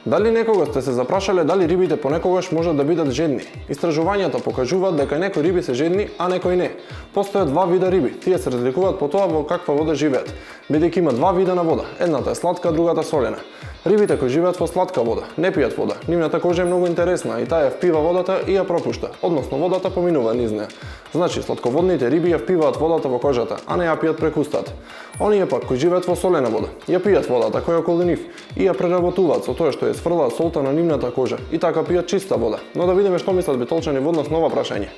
Дали некогаш сте се запрашале дали рибите понекогаш можат да бидат жедни? Истражувањата покажуваат дека некои риби се жедни, а некои не. Постојат два вида риби. Тие се разликуваат по тоа во каква вода живеат, бидејќи има два вида на вода. Едната е сладка, другата солена. Рибите кои живеат во сладка вода не пијат вода. Нивната кожа е многу интересна и таа ја впива водата и ја пропушта, односно водата поминува низ неа. Значи, сладководните риби ја впиваат водата во кожата, а не ја пијат преку устата. Оние пак кои живеат во солена вода, ја пијат водата која е околу нив и ја преработуваат со тоа што ја сфрлаат солта на нивната кожа и така пијат чиста вода. Но да видиме што мислат битолчани во однос на ова прашање.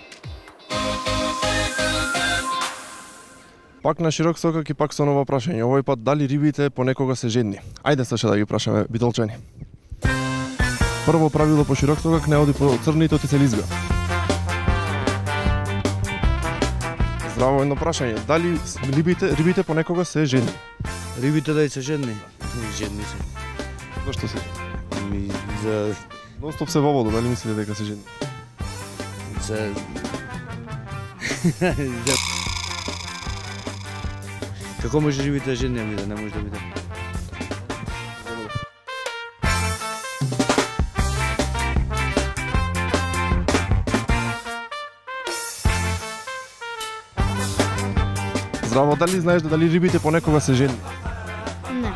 Пак на широк сокак и пак со ново прашање. Овој пат дали рибите понекога се жедни? Ајде Саша да ги прашаме битолчани. Прво правило по широк сокак не оди по црните, ти се лизга. Здраво, едно прашање. Дали рибите понекога се жедни? Рибите дали се жедни? Жедни се. Зошто се? За... Ностоп се во вода, дали мислите дека се жедни? За... Како може рибите жедни, ами да не може да биде? Здраво, дали знаеш дали рибите понекога се жедни? Не.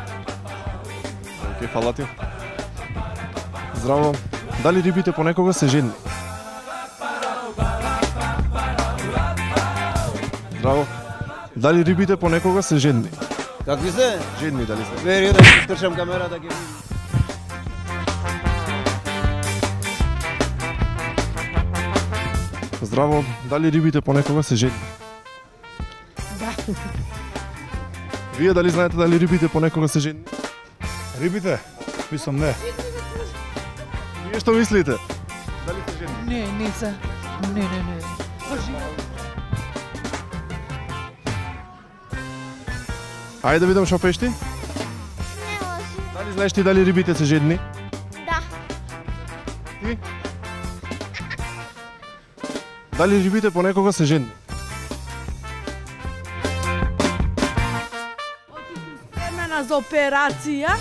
Океј, фала ти. Здраво, дали рибите понекога се жедни? Здраво, дали рибите понекога се жедни? Какви се? Жедни дали се? Вери да ќе скршам камера да ги видим. Здраво, дали рибите понекога се жедни? Да. Вие дали знаете дали рибите понекога се жедни? Рибите? Мислам не. Вие што мислите? Дали се жедни? Не се. Не. Ајде да видам што пешти. Не може. Дали знаеш ти дали рибите се жедни? Да. Ти? Дали рибите понекога се жедни? Времена за операција.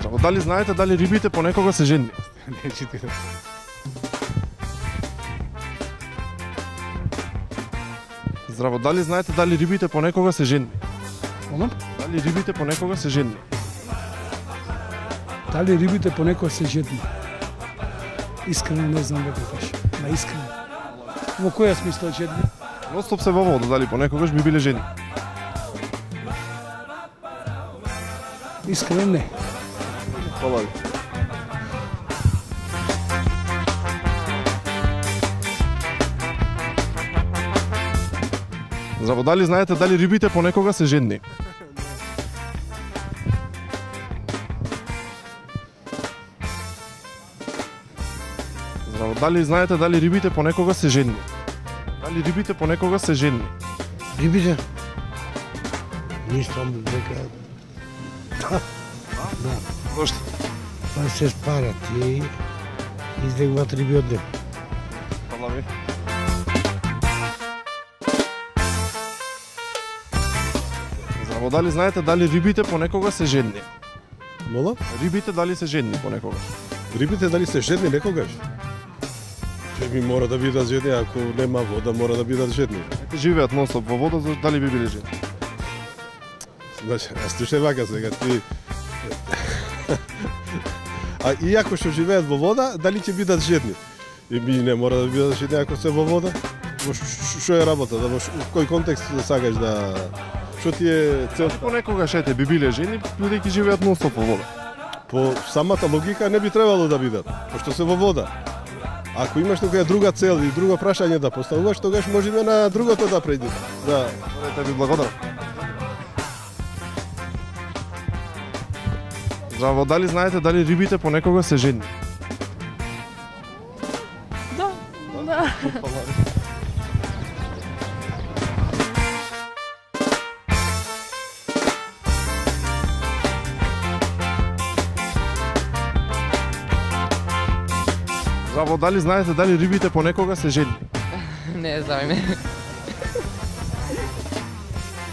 Здраво, дали знаете дали рибите понекога се жедни? Не читам. Здраво, дали знаете дали рибите понекога се жедни? Молам? Дали рибите понекога се жедни? Дали рибите понекога се жедни? Искрено не знам како кажа. На искрено. Во која смисла жедни? Ностоп се во вода, дали понекогаш би биле жедни? Искрено не. Фала ви. Здраво, дали знаете дали рибите понекога се жедни? Здраво, дали знаете дали рибите понекога се жедни? Дали рибите понекога се жедни? Рибите? Мислам дека Зошто? па се спарат и излегуваат риби од нив. Фала ви. Здраво, дали знаете дали рибите понекога се жедни? Мола? Рибите дали се жедни понекогаш? Рибите дали се жедни некогаш? Ми мора да бидат жедни, ако нема вода мора да бидат жедни. Живеат нонстоп во вода, дали би биле жедни? Значи, слушај вака сега, ти... А иако што живеат во вода, дали ќе бидат жедни? И ми не мора да бидат жедни ако се во вода? Што е работа? Во кој контекст сакаш да... Што ти е цел? Понекогаш ете би биле жедни, бидејќи живеат нонстоп во вода. По самата логика не би требало да бидат, пошто се во вода. Ако имаш некоја друга цел и друго прашање да поставуваш, тогаш можеме на другото да преđеме. Да. Те ви благодарам. Здраво, дали знаете дали рибите понекога се жедни? Да. Здраво, дали знаете дали рибите понекога се жедни? Не знам.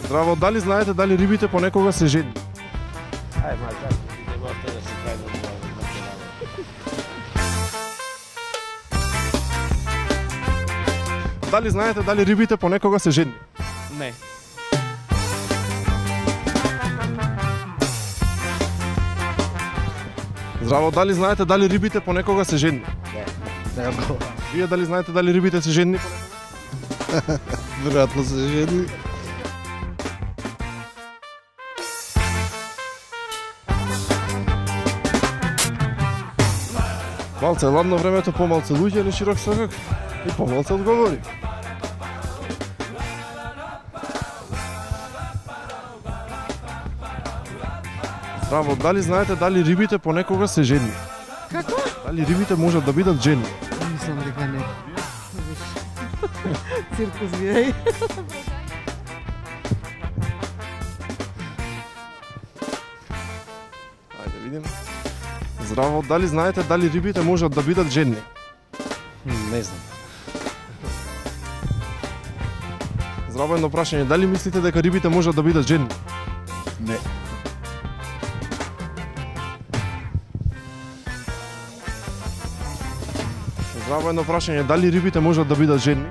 Здраво, дали знаете дали рибите понекога се жедни? Ај, ма, така, не можете да се кајде на Дали знаете дали рибите понекога се жедни? Не. Здраво, дали знаете дали рибите понекога се жедни? Не го. Вие дали знаете дали рибите се жедни? Веројатно се жедни. Малце ладно времето, помалце луѓе или широк свакак и помалце одговори. Здраво, дали знаете дали рибите понекога се жедни? Како? Дали рибите можат да бидат жедни? Мислам дека не. Циркус вие. Ајде видим. Здраво, дали знаете дали рибите можат да бидат жедни? Не знам. Здраво, едно прашање, дали мислите дека рибите можат да бидат жедни? Не. Здраво, едно прашање, дали рибите можат да бидат жедни?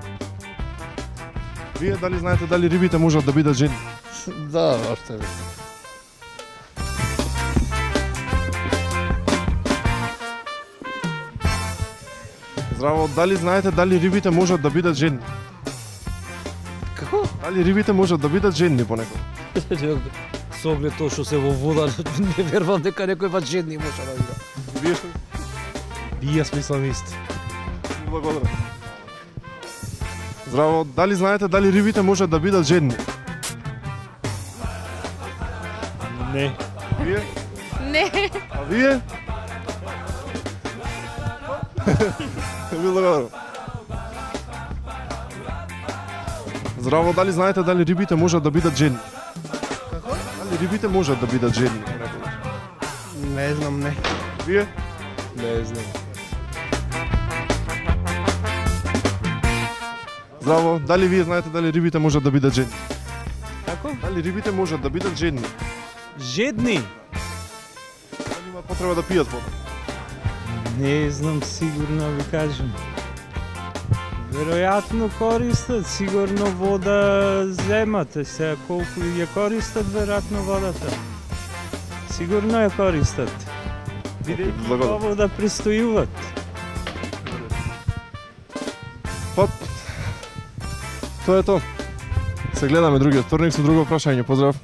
Вие дали знаете дали рибите можат да бидат жедни? Да, още ви. Здраво, дали знаете дали рибите можат да бидат жедни? Како? Дали рибите можат да бидат жедни понекогаш? Со оглед тоа што се во вода, не верувам дека некој пат жедни може да биде. Вие што? И јас мислам исто. Благодарам. Здраво, дали знаете дали рибите можат да бидат жедни? Не. Вие? Не. А вие? Благодарам. Здраво, дали знаете дали рибите можат да бидат жедни? Како? Дали рибите можат да бидат жедни понекогаш? Не знам, не. Вие? Не знам. Здраво, дали вие знаете дали рибите можат да бидат жедни? Како? Дали рибите можат да бидат жедни? Жедни? Дали имаат потреба да пијат вода? Не знам, сигурно ви кажам. Веројатно користат, сигурно вода земате се, колку ја користат веројатно водата. Сигурно ја користат. Бидејќи Благодарам. ово да престојуват. Па, тоа е тоа. Се гледаме другиот вторник со друго прашање. Поздрав.